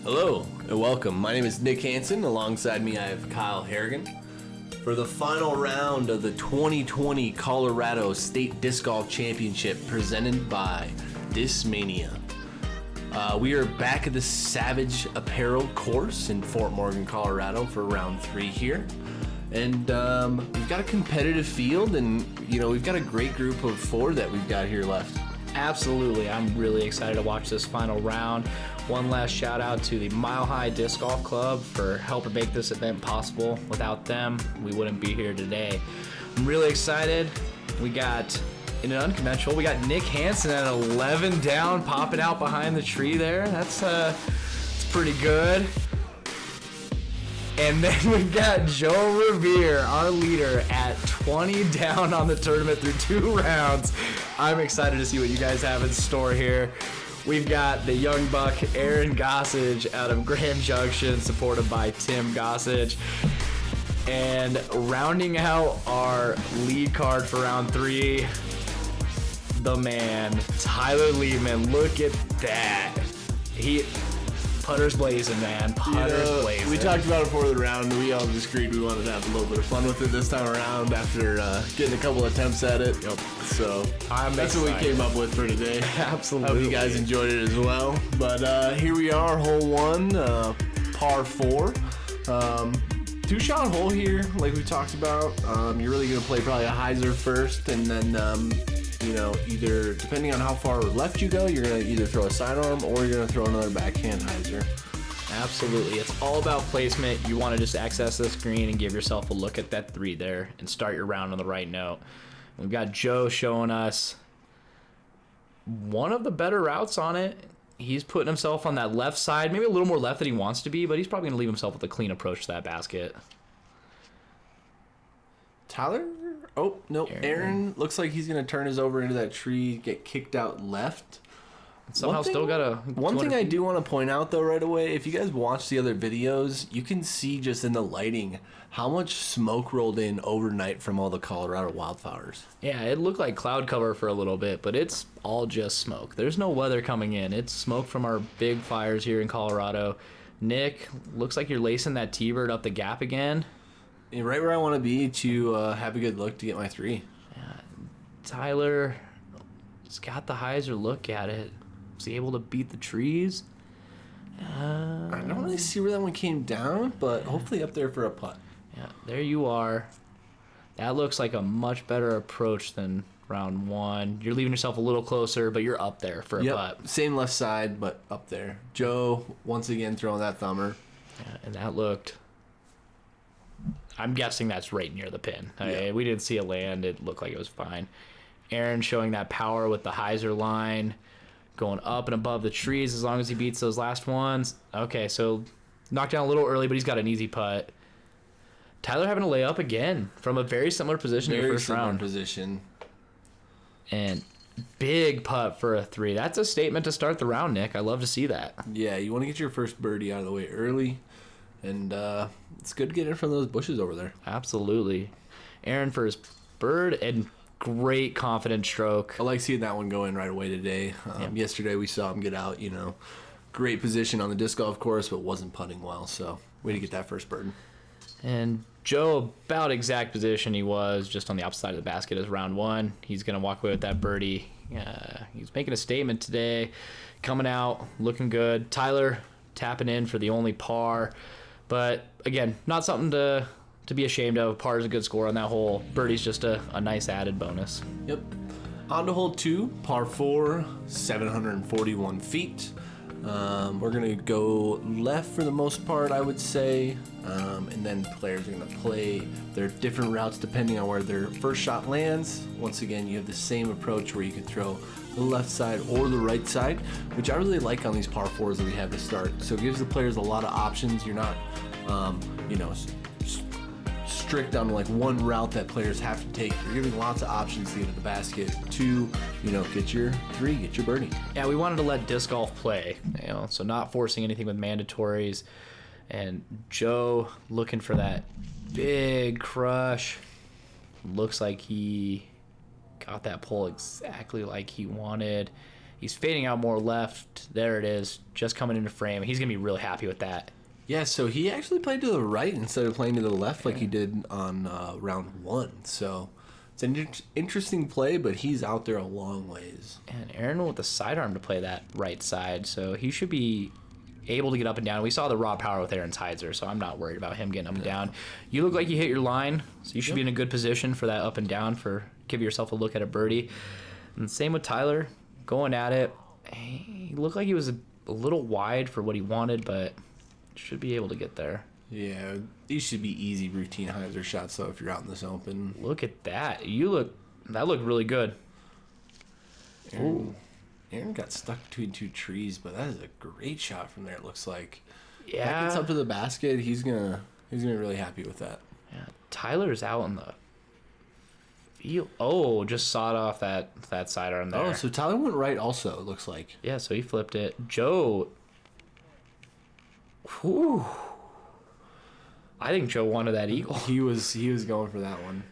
Hello and welcome. My name is Nick Hanson. Alongside me I have Kyle Harrigan. For the final round of the 2020 Colorado State Disc Golf Championship presented by Discmania. We are back at the Savage Apparel course in Fort Morgan, Colorado for round 3 here. And we've got a competitive field and, we've got a great group of 4 that we've got here left. Absolutely. I'm really excited to watch this final round. One last shout out to the Mile High Disc Golf Club for helping make this event possible. Without them, we wouldn't be here today. I'm really excited. We got, in an unconventional, we got Nick Hanson at 11 down, popping out behind the tree there. That's pretty good. And then we've got Joe Rovere, our leader, at 20 down on the tournament through 2 rounds. I'm excited to see what you guys have in store here. We've got the young buck, Aaron Gossage, out of Grand Junction, supported by Tim Gossage. And rounding out our lead card for round 3, the man, Tyler Liebman. Look at that. Putter's blazing, man. Putter's blazing. We talked about it before the round. We all just agreed we wanted to have a little bit of fun with it this time around after getting a couple attempts at it. Yep. So that's what we came up with for today. Absolutely. Hope you guys enjoyed it as well. But here we are, hole 1, par 4. 2-shot hole here, like we talked about. You're really going to play probably a hyzer first, and then either depending on how far left you go, you're going to either throw a sidearm or you're going to throw another backhand hyzer. Absolutely. It's all about placement. You want to just access this green and give yourself a look at that 3 there and start your round on the right note. We've got Joe showing us one of the better routes on it. He's putting himself on that left side, maybe a little more left than he wants to be, but he's probably going to leave himself with a clean approach to that basket. Tyler? Oh, no. Aaron looks like he's going to turn his over into that tree, get kicked out left. Somehow still got a... One thing I do want to point out, though, right away, if you guys watch the other videos, you can see just in the lighting how much smoke rolled in overnight from all the Colorado wildfires. Yeah, it looked like cloud cover for a little bit, but it's all just smoke. There's no weather coming in. It's smoke from our big fires here in Colorado. Nick, looks like you're lacing that T-bird up the gap again. Right where I want to be to have a good look to get my 3. Yeah, Tyler has got the hyzer look at it. Was he able to beat the trees? I don't really see where that one came down, but hopefully up there for a putt. Yeah, there you are. That looks like a much better approach than round 1. You're leaving yourself a little closer, but you're up there for a putt. Same left side, but up there. Joe, once again, throwing that thumber. Yeah, and that looked... I'm guessing that's right near the pin. Yeah. We didn't see it land. It looked like it was fine. Aaron showing that power with the hyzer line, going up and above the trees as long as he beats those last ones. Okay, so knocked down a little early, but he's got an easy putt. Tyler having to lay up again from a very similar position in the first round. Position. And big putt for a 3. That's a statement to start the round, Nick. I love to see that. Yeah, you want to get your first birdie out of the way early. And it's good to get in from those bushes over there. Absolutely. Aaron for his bird and great confident stroke. I like seeing that one go in right away today. Yesterday we saw him get out, great position on the disc golf course, but wasn't putting well. So way to get that first bird. And Joe, about exact position he was, just on the opposite side of the basket as round 1. He's going to walk away with that birdie. He's making a statement today, coming out, looking good. Tyler tapping in for the only par. But, again, not something to be ashamed of. Par is a good score on that hole. Birdie's just a nice added bonus. Yep. On to hole 2, par 4, 741 feet. We're going to go left for the most part, I would say. And then players are going to play their different routes depending on where their first shot lands. Once again, you have the same approach where you can throw the left side or the right side, which I really like on these par 4s that we have to start. So it gives the players a lot of options. You're not, strict on like one route that players have to take. You're giving lots of options to get to the basket to, get your 3, get your birdie. Yeah, we wanted to let disc golf play, so not forcing anything with mandatories. And Joe looking for that big crush. Looks like he got that pull exactly like he wanted. He's fading out more left. There it is, just coming into frame. He's going to be really happy with that. Yeah, so he actually played to the right instead of playing to the left like he did on round 1. So it's an interesting play, but he's out there a long ways. And Aaron with the sidearm to play that right side, so he should be able to get up and down. We saw the raw power with Aaron's Heizer, so I'm not worried about him getting up and down. You look like you hit your line, so you should be in a good position for that up and down, for give yourself a look at a birdie. And same with Tyler, going at it. He looked like he was a little wide for what he wanted, but should be able to get there. Yeah, these should be easy routine Heiser shots, though, if you're out in this open. Look at that. That looked really good. Aaron got stuck between 2 trees, but that is a great shot from there, it looks like. Yeah. That gets up to the basket, he's gonna be really happy with that. Yeah. Tyler's out in the field. Oh, just sawed off that sidearm there. Oh, so Tyler went right also, it looks like. Yeah, so he flipped it. Joe. Whew. I think Joe wanted that eagle. He was going for that one.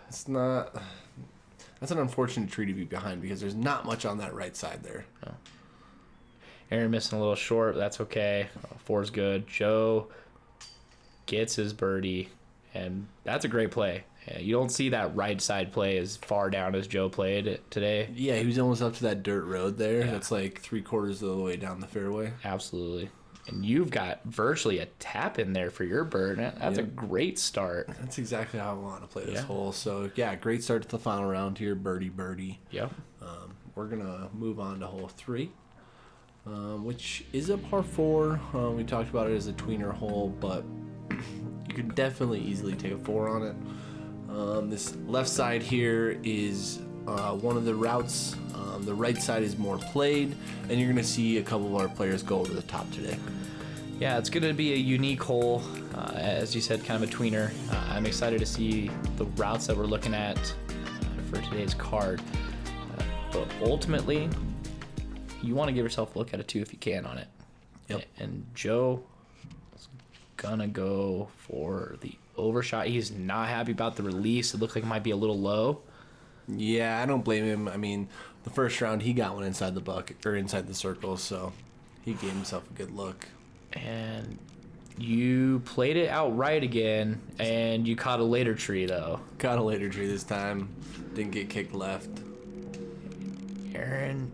It's not. That's an unfortunate tree to be behind because there's not much on that right side there. Oh. Aaron missing a little short, but that's okay. 4's good. Joe gets his birdie, and that's a great play. You don't see that right side play as far down as Joe played it today. Yeah, he was almost up to that dirt road there. Yeah. That's like 3/4 of the way down the fairway. Absolutely. And you've got virtually a tap in there for your bird. That's a great start. That's exactly how I want to play this Yeah. hole. So, yeah, great start to the final round here. Birdie. Yep. We're going to move on to hole 3, which is a par 4. We talked about it as a tweener hole, but you could definitely easily take a 4 on it. This left side here is one of the routes. The right side is more played, and you're going to see a couple of our players go over the top today. Yeah, it's going to be a unique hole. As you said, kind of a tweener. I'm excited to see the routes that we're looking at for today's card. But ultimately, you want to give yourself a look at a 2 if you can on it. Yep. And Joe is going to go for the overshot. He's not happy about the release. It looked like it might be a little low. Yeah, I don't blame him. I mean, the first round he got one inside the bucket or inside the circle, so he gave himself a good look. And you played it outright again, and you caught a later tree though. Caught a later tree this time. Didn't get kicked left. Aaron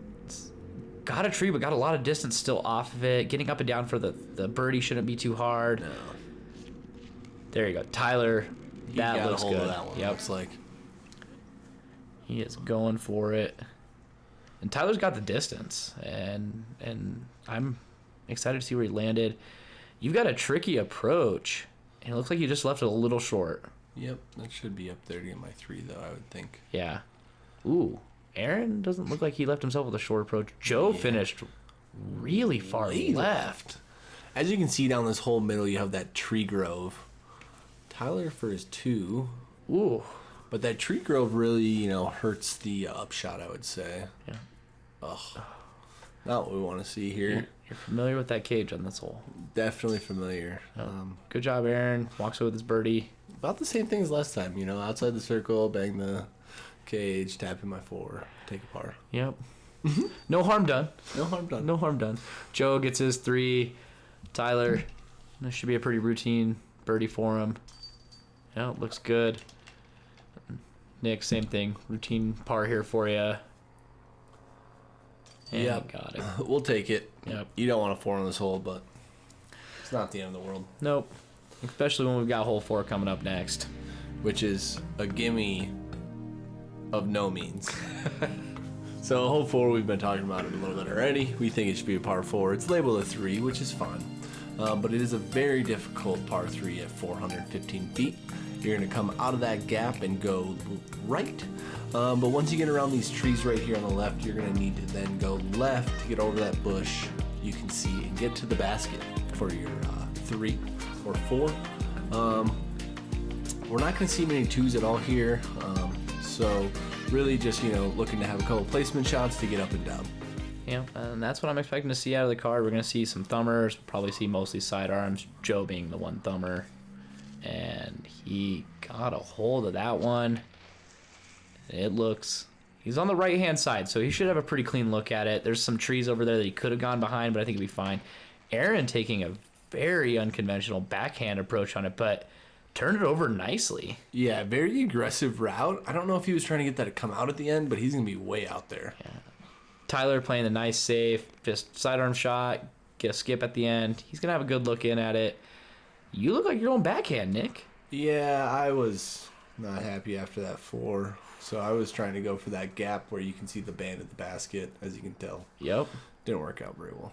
got a tree, but got a lot of distance still off of it. Getting up and down for the birdie shouldn't be too hard. No. There you go, Tyler. That got looks a hold good. of that one. Yep. Looks like. He is going for it. And Tyler's got the distance, and I'm excited to see where he landed. You've got a tricky approach, and it looks like you just left it a little short. Yep, that should be up there to get my 3, though, I would think. Yeah. Ooh, Aaron doesn't look like he left himself with a short approach. Joe finished really far left. As you can see down this whole middle, you have that tree grove. Tyler for his 2. Ooh. But that tree grove really, hurts the upshot, I would say. Yeah. Ugh. Not what we want to see here. You're familiar with that cage on this hole. Definitely familiar. Good job, Aaron. Walks away with his birdie. About the same thing as last time, outside the circle, bang the cage, tap in my 4, take a par. Yep. No harm done. No harm done. No harm done. Joe gets his 3. Tyler, this should be a pretty routine birdie for him. Yeah, looks good. Nick, same thing. Routine par here for you. And Yep. got it. We'll take it. Yep. You don't want a 4 on this hole, but it's not the end of the world. Nope. Especially when we've got hole 4 coming up next. Which is a gimme of no means. So hole 4, we've been talking about it a little bit already. We think it should be a par 4. It's labeled a 3, which is fine. But it is a very difficult par 3 at 415 feet. You're going to come out of that gap and go right. But once you get around these trees right here on the left, you're going to need to then go left to get over that bush you can see and get to the basket for your 3 or 4. We're not going to see many 2s at all here. So really just, looking to have a couple placement shots to get up and down. Yeah, and that's what I'm expecting to see out of the card. We're going to see some thumbers. We'll probably see mostly sidearms. Joe being the one thumber. And he got a hold of that one. He looks He's on the right-hand side, so he should have a pretty clean look at it. There's some trees over there that he could have gone behind, but I think he'll be fine. Aaron taking a very unconventional backhand approach on it, but turned it over nicely. Yeah, very aggressive route. I don't know if he was trying to get that to come out at the end, but he's going to be way out there. Yeah. Tyler playing the nice safe, just sidearm shot, get a skip at the end. He's going to have a good look in at it. You look like you're going backhand, Nick. Yeah, I was not happy after that 4. So I was trying to go for that gap where you can see the band at the basket, as you can tell. Yep. Didn't work out very well.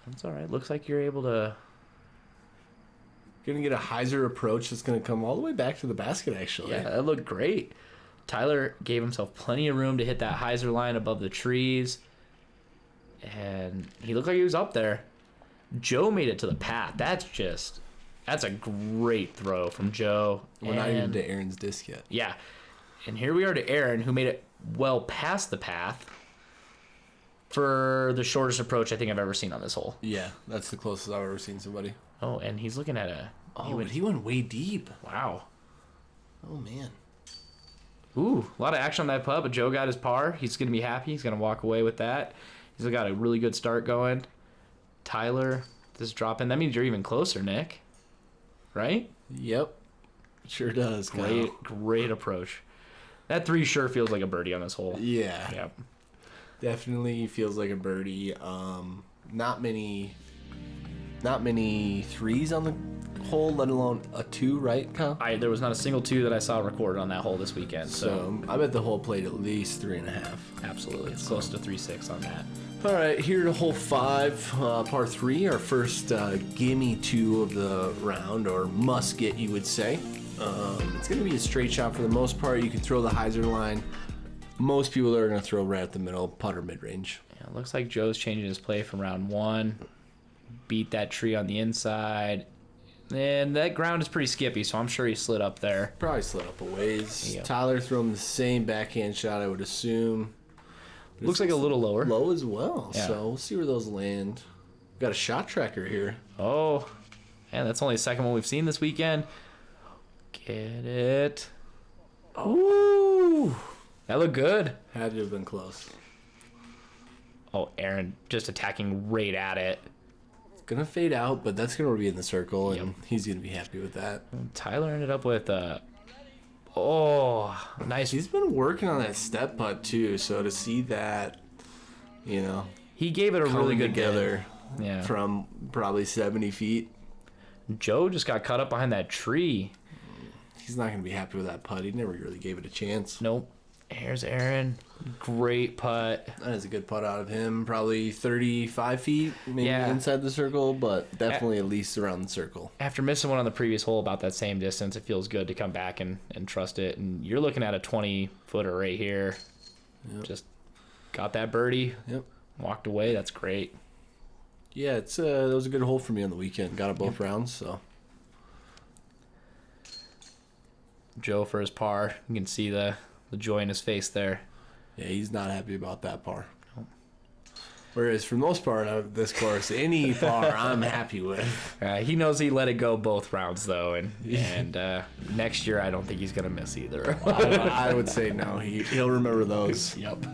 That's all right. Looks like you're able to... Going to get a hyzer approach that's going to come all the way back to the basket, actually. Yeah, that looked great. Tyler gave himself plenty of room to hit that hyzer line above the trees. And he looked like he was up there. Joe made it to the path. That's a great throw from Joe. We're not even to Aaron's disc yet. Yeah. And here we are to Aaron, who made it well past the path for the shortest approach I think I've ever seen on this hole. Yeah, that's the closest I've ever seen somebody. Oh, and he's looking at a... He went way deep. Wow. Oh, man. Ooh, a lot of action on that putt, but Joe got his par. He's going to be happy. He's going to walk away with that. He's got a really good start going. Tyler, this drop in. That means you're even closer, Nick. Right? Yep. Sure does. Great approach. That 3 sure feels like a birdie on this hole. Yeah. Yep. Definitely feels like a birdie. Not many 3s on the hole, let alone a 2, right, Kyle? There was not a single 2 that I saw recorded on that hole this weekend. So I bet the hole played at least 3.5. Absolutely. It's close to 3.6 on that. All right, here to hole 5, par 3, our first gimme 2 of the round, or musket, you would say. It's going to be a straight shot for the most part. You can throw the hyzer line. Most people are going to throw right at the middle, putter mid-range. Yeah, it looks like Joe's changing his play from round 1. Beat that tree on the inside. And that ground is pretty skippy, so I'm sure he slid up there. Probably slid up a ways. Yep. Tyler throwing the same backhand shot, I would assume. Looks like a little lower. Low as well, Yeah. so we'll see where those land. Got a shot tracker here. Oh, man, that's only the second one we've seen this weekend. Get it. Ooh, that looked good. Had to have been close. Oh, Aaron just attacking right at it. It's going to fade out, but that's going to be in the circle, and he's going to be happy with that. Tyler ended up with nice. He's been working on that step putt, too, so to see that, He gave it a really good together Yeah. from probably 70 feet. Joe just got caught up behind that tree. He's not going to be happy with that putt. He never really gave it a chance. Nope. Here's Aaron. Great putt. That is a good putt out of him. Probably 35 feet, maybe inside the circle, but definitely at least around the circle. After missing one on the previous hole about that same distance, it feels good to come back and trust it. And you're looking at a 20-footer right here. Yep. Just got that birdie. Yep. Walked away. That's great. Yeah, that was a good hole for me on the weekend. Got it both rounds, so. Joe for his par. You can see the joy in his face there. Yeah, he's not happy about that par. Nope. Whereas for the most part of this course, any par I'm happy with. He knows he let it go both rounds, though, and next year I don't think he's going to miss either. I would say no. He'll remember those. Yep.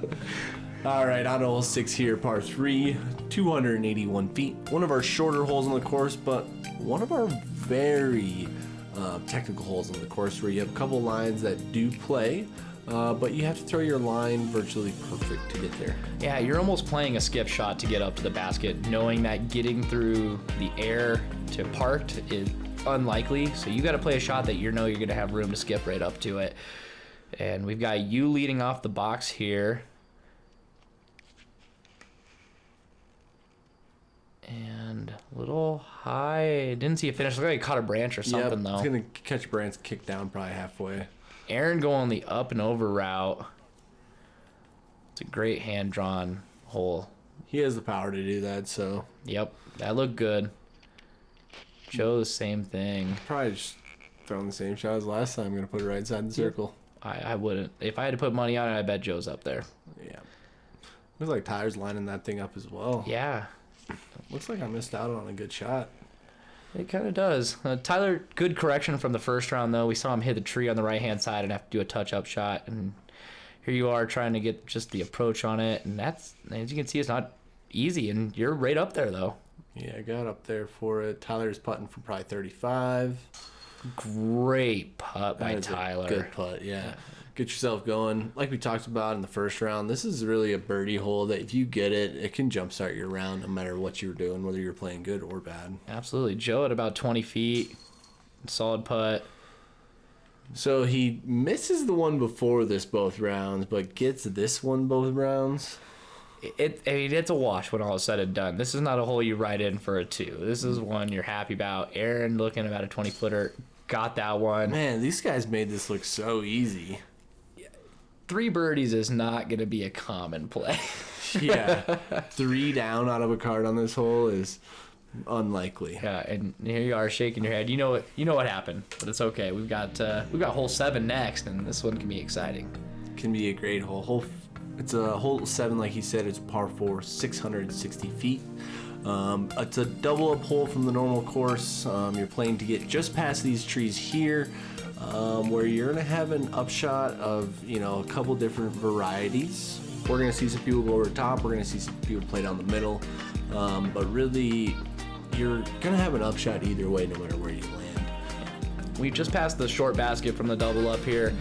All right, on to hole 6 here, par 3, 281 feet. One of our shorter holes on the course, but one of our very technical holes on the course where you have a couple lines that do play, but you have to throw your line virtually perfect to get there. Yeah, you're almost playing a skip shot to get up to the basket, knowing that getting through the air to parked is unlikely, so you got to play a shot that you're going to have room to skip right up to it. And we've got you leading off the box here. And a little high. Didn't see a finish. Looked like he caught a branch or something, though. He's going to catch a branch, kick down probably halfway. Aaron going the up and over route. It's a great hand-drawn hole. He has the power to do that, so. Yep, that looked good. Joe, the same thing. Probably just throwing the same shot as last time. I'm going to put it right inside the circle. I wouldn't. If I had to put money on it, I bet Joe's up there. Yeah. Looks like Tyler's lining that thing up as well. Yeah. Looks like I missed out on a good shot. It kind of does. Tyler, good correction from the first round, though. We saw him hit the tree on the right-hand side and have to do a touch-up shot. And here you are trying to get just the approach on it, and that's, as you can see, it's not easy, and you're right up there though. Yeah, I got up there for it. Tyler's putting for probably 35. Great putt by Tyler. Good putt, yeah. Get yourself going. Like we talked about in the first round, this is really a birdie hole that if you get it, it can jumpstart your round no matter what you were doing, whether you're playing good or bad. Absolutely. Joe at about 20 feet. Solid putt. So he misses the one before this both rounds, but gets this one both rounds. I mean, it's a wash when all is said and done. This is not a hole you ride in for a 2. This is one you're happy about. Aaron looking about a 20-footer. Got that one. Man, these guys made this look so easy. 3 birdies is not going to be a common play. Yeah. 3 down out of a card on this hole is unlikely. Yeah, and here you are shaking your head. You know what happened, but it's okay. We've got hole 7 next, and this one can be exciting. Can be a great hole. It's a hole 7, like he said. It's par 4, 660 feet. It's a double up hole from the normal course. You're playing to get just past these trees here, where you're gonna have an upshot of a couple different varieties. We're gonna see some people go over the top. We're gonna see some people play down the middle. But really, you're gonna have an upshot either way, no matter where you land. We just passed the short basket from the double up here.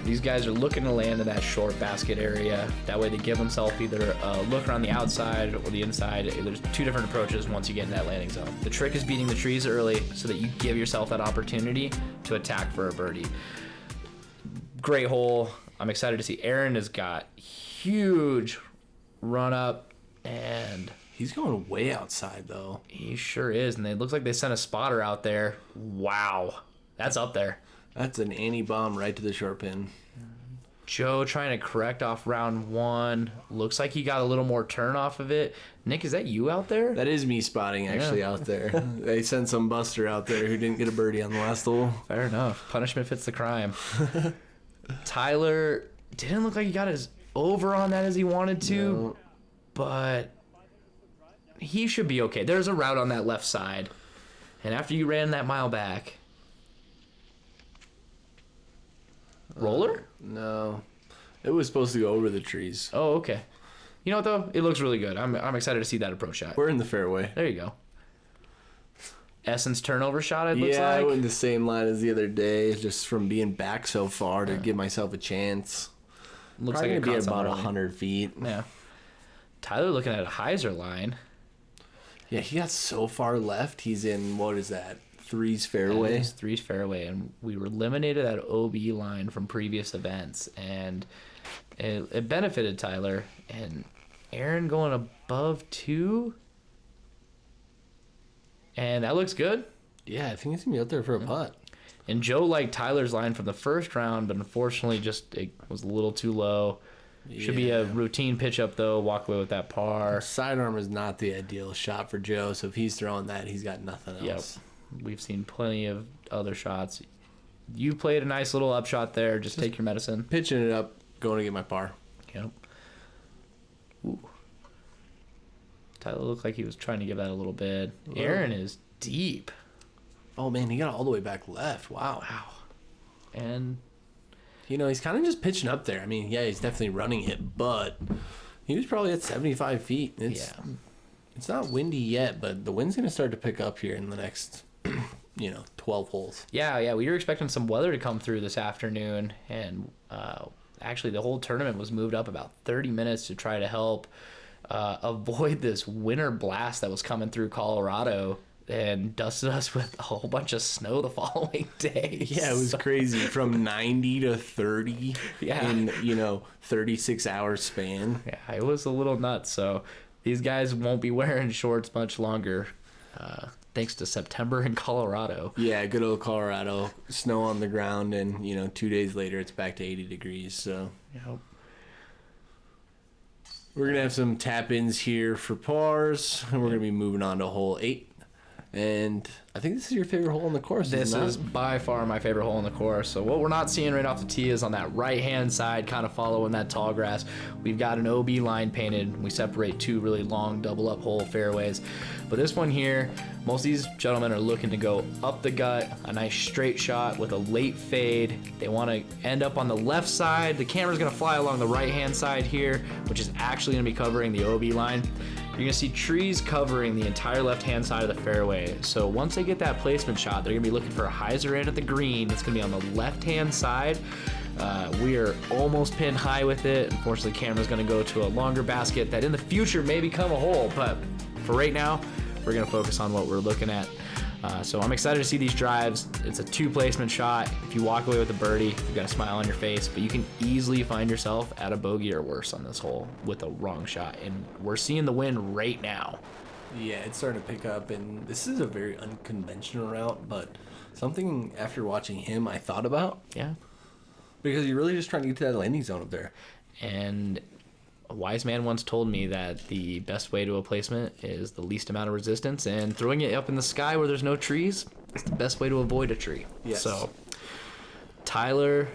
These guys are looking to land in that short basket area. That way they give themselves either a look around the outside or the inside. There's 2 different approaches once you get in that landing zone. The trick is beating the trees early so that you give yourself that opportunity to attack for a birdie. Great hole. I'm excited to see. Aaron has got huge run up, and he's going way outside though. He sure is, and it looks like they sent a spotter out there. Wow, that's up there. That's an anti-bomb right to the short pin. Joe trying to correct off round 1. Looks like he got a little more turn off of it. Nick, is that you out there? That is me spotting actually out there. They sent some buster out there who didn't get a birdie on the last hole. Fair enough. Punishment fits the crime. Tyler didn't look like he got as over on that as he wanted to, but he should be okay. There's a route on that left side, and after you ran that mile back... Roller? No. It was supposed to go over the trees. Oh, okay. You know what, though? It looks really good. I'm excited to see that approach shot. We're in the fairway. There you go. Essence turnover shot, it looks like. Yeah, I went the same line as the other day, just from being back so far to give myself a chance. Looks Probably like going it to be about 100 feet. Yeah. Tyler looking at a hyzer line. Yeah, he got so far left. He's in, what is that? 3's fairway. It's 3's fairway, and we were eliminated at OB line from previous events, and it benefited Tyler. And Aaron going above 2, and that looks good. Yeah, I think he's gonna be out there for a putt. And Joe liked Tyler's line from the first round, but unfortunately, just it was a little too low. Should be a routine pitch up though. Walk away with that par. Sidearm is not the ideal shot for Joe, so if he's throwing that, he's got nothing else. Yep. We've seen plenty of other shots. You played a nice little upshot there. Just take your medicine. Pitching it up, going to get my par. Yep. Ooh. Tyler looked like he was trying to give that a little bit. Whoa. Aaron is deep. Oh, man, he got all the way back left. Wow. And... he's kind of just pitching up there. I mean, yeah, he's definitely running it, but he was probably at 75 feet. It's not windy yet, but the wind's going to start to pick up here in the next... 12 holes. Yeah, we were expecting some weather to come through this afternoon, and actually the whole tournament was moved up about 30 minutes to try to help avoid this winter blast that was coming through Colorado and dusted us with a whole bunch of snow the following day. Yeah, it was crazy. From 90 to 30 in, 36 hour span. Yeah, it was a little nuts, so these guys won't be wearing shorts much longer. Thanks to September in Colorado. Yeah, good old Colorado. Snow on the ground, and 2 days later it's back to 80 degrees. So yep. We're gonna have some tap-ins here for pars, and we're gonna be moving on to hole 8. And I think this is your favorite hole in the course. This is by far my favorite hole in the course. So what we're not seeing right off the tee is on that right-hand side, kind of following that tall grass, we've got an OB line painted. We separate two really long double-up hole fairways. But this one here, most of these gentlemen are looking to go up the gut, a nice straight shot with a late fade. They want to end up on the left side. The camera's going to fly along the right-hand side here, which is actually going to be covering the OB line. You're gonna see trees covering the entire left-hand side of the fairway. So once they get that placement shot, they're gonna be looking for a hyzer in at the green. It's gonna be on the left-hand side. We are almost pinned high with it. Unfortunately, the camera's gonna go to a longer basket that in the future may become a hole, but for right now, we're gonna focus on what we're looking at. So I'm excited to see these drives. It's a 2 placement shot. If you walk away with a birdie, you've got a smile on your face, but you can easily find yourself at a bogey or worse on this hole with a wrong shot. And we're seeing the wind right now. Yeah, it's starting to pick up, and this is a very unconventional route, but something after watching him I thought about. Yeah. Because you're really just trying to get to that landing zone up there. And a wise man once told me that the best way to a placement is the least amount of resistance, and throwing it up in the sky where there's no trees is the best way to avoid a tree. Yes. So, Tyler,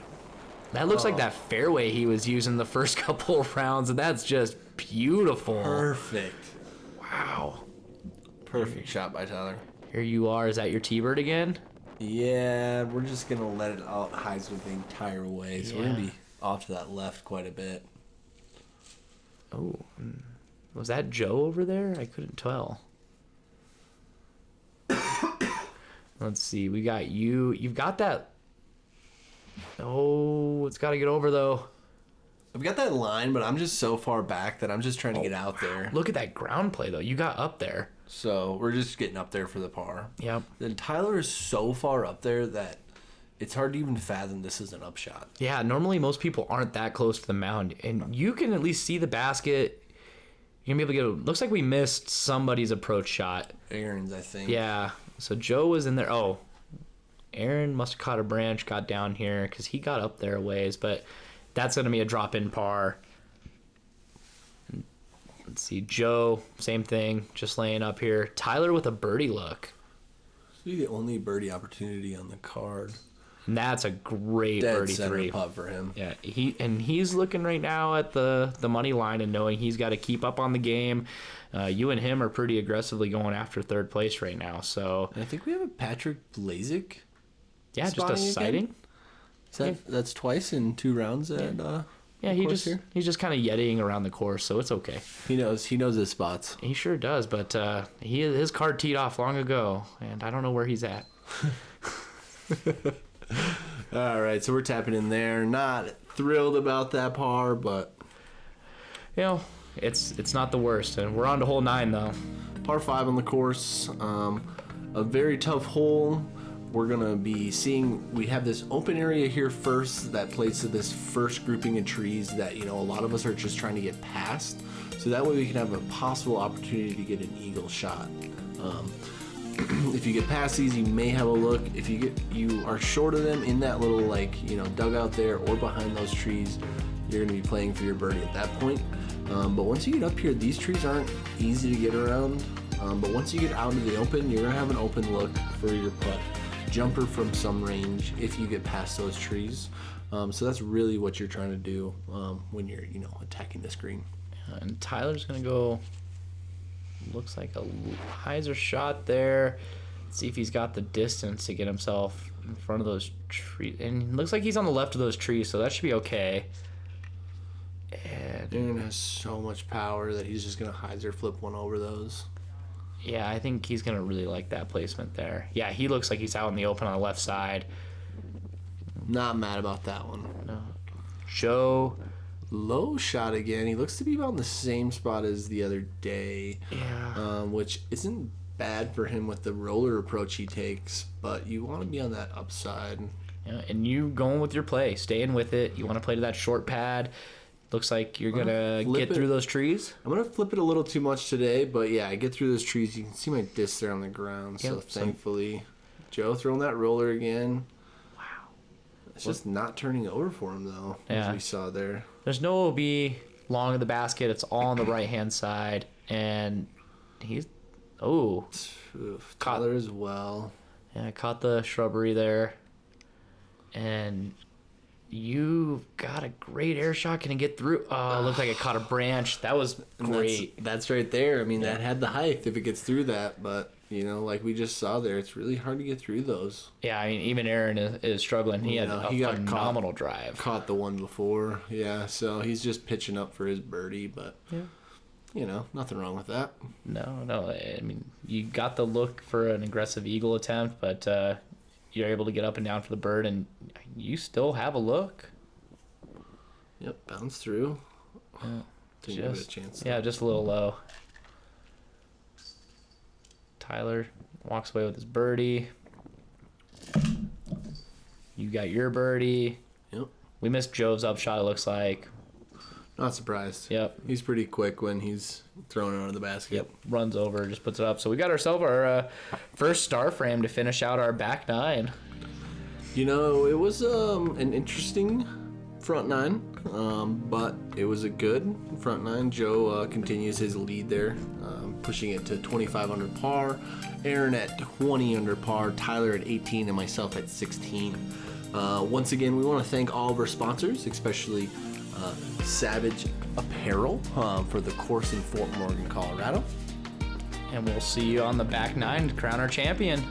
that looks like that fairway he was using the first couple of rounds, and that's just beautiful. Perfect. Wow. Perfect shot by Tyler. Here you are. Is that your T-bird again? Yeah, we're just going to let it out highs with the entire way, so we're going to Yeah. be off to that left quite a bit. Oh, was that Joe over there? I couldn't tell. Let's see. We got you. You've got that. Oh, it's got to get over, though. I've got that line, but I'm just so far back that I'm just trying to get out there. Look at that ground play, though. You got up there. So we're just getting up there for the par. Yep. Then Tyler is so far up there that it's hard to even fathom this is an upshot. Yeah, normally most people aren't that close to the mound, and you can at least see the basket. You're going to be able to get looks like we missed somebody's approach shot. Aaron's, I think. Yeah, so Joe was in there. Oh, Aaron must have caught a branch, got down here, because he got up there a ways, but that's going to be a drop-in par. Let's see, Joe, same thing, just laying up here. Tyler with a birdie look. This will be the only birdie opportunity on the card. And that's a great Dead birdie center 3. putt for him. Yeah, he's looking right now at the money line and knowing he's got to keep up on the game. You and him are pretty aggressively going after third place right now. So And I think we have a Patrick Blazik. yeah, just a spotting again? sighting. That's twice in 2 rounds at Yeah, he's he's just kind of yetting around the course, so it's okay. He knows his spots. He sure does, but his card teed off long ago, and I don't know where he's at. All right, so we're tapping in there. Not thrilled about that par, but You know, it's not the worst, and we're on to hole 9 though. par 5 on the course. A very tough hole. We're gonna be seeing. We have this open area here first that plays to this first grouping of trees that a lot of us are just trying to get past. So that way we can have a possible opportunity to get an eagle shot. If you get past these, you may have a look. If you are short of them in that little dugout there or behind those trees, you're gonna be playing for your birdie at that point. But once you get up here, these trees aren't easy to get around. But once you get out into the open, you're gonna have an open look for your putt. Jumper from some range if you get past those trees. So that's really what you're trying to do when you're attacking this green. And Tyler's gonna go. Looks like a hyzer shot there. Let's see if he's got the distance to get himself in front of those trees. And it looks like he's on the left of those trees, so that should be okay. And Aaron has so much power that he's just gonna hyzer flip one over those. yeah, I think he's gonna really like that placement there. Yeah, he looks like he's out in the open on the left side. Not mad about that one. No. Joe. Low shot again. He looks to be about in the same spot as the other day. Yeah. Which isn't bad for him with the roller approach he takes, but you want to be on that upside. Yeah, and you going with your play, staying with it. You want to play to that short pad. Looks like you're gonna get through those trees. I'm gonna flip it a little too much today, but yeah, I get through those trees. You can see my disc there on the ground. So Yep, thankfully, Joe throwing that roller again. Wow. It's just not turning over for him though, Yeah. as we saw there. There's no OB long of the basket. It's all on the right hand side, and he's Oh, Tyler as well. yeah, I caught the shrubbery there. And you got a great air shot. Can it get through? Oh, it looked like it caught a branch. That was great. That's right there. I mean, that had the height if it gets through that. But, you know, like we just saw there, it's really hard to get through those. Yeah, I mean, even Aaron is struggling. He had a phenomenal drive. Caught the one before. Yeah, so he's just pitching up for his birdie. But, you know, nothing wrong with that. No. I mean, you got the look for an aggressive eagle attempt, but you're able to get up and down for the bird, and you still have a look. Yep, bounce through. Yeah, Didn't give it a chance. Just a little low. Tyler walks away with his birdie. You got your birdie. Yep. We missed Joe's upshot, it looks like. Not surprised. Yep. He's pretty quick when he's throwing it under the basket. Yep. Runs over, just puts it up. So we got ourselves our first star frame to finish out our back nine. You know, it was an interesting front nine, but it was a good front nine. Joe continues his lead there, pushing it to 25 under par. Aaron at 20 under par. Tyler at 18, and myself at 16. Once again, we want to thank all of our sponsors, especially Savage Apparel for the course in Fort Morgan, Colorado. And we'll see you on the back nine to crown our champion.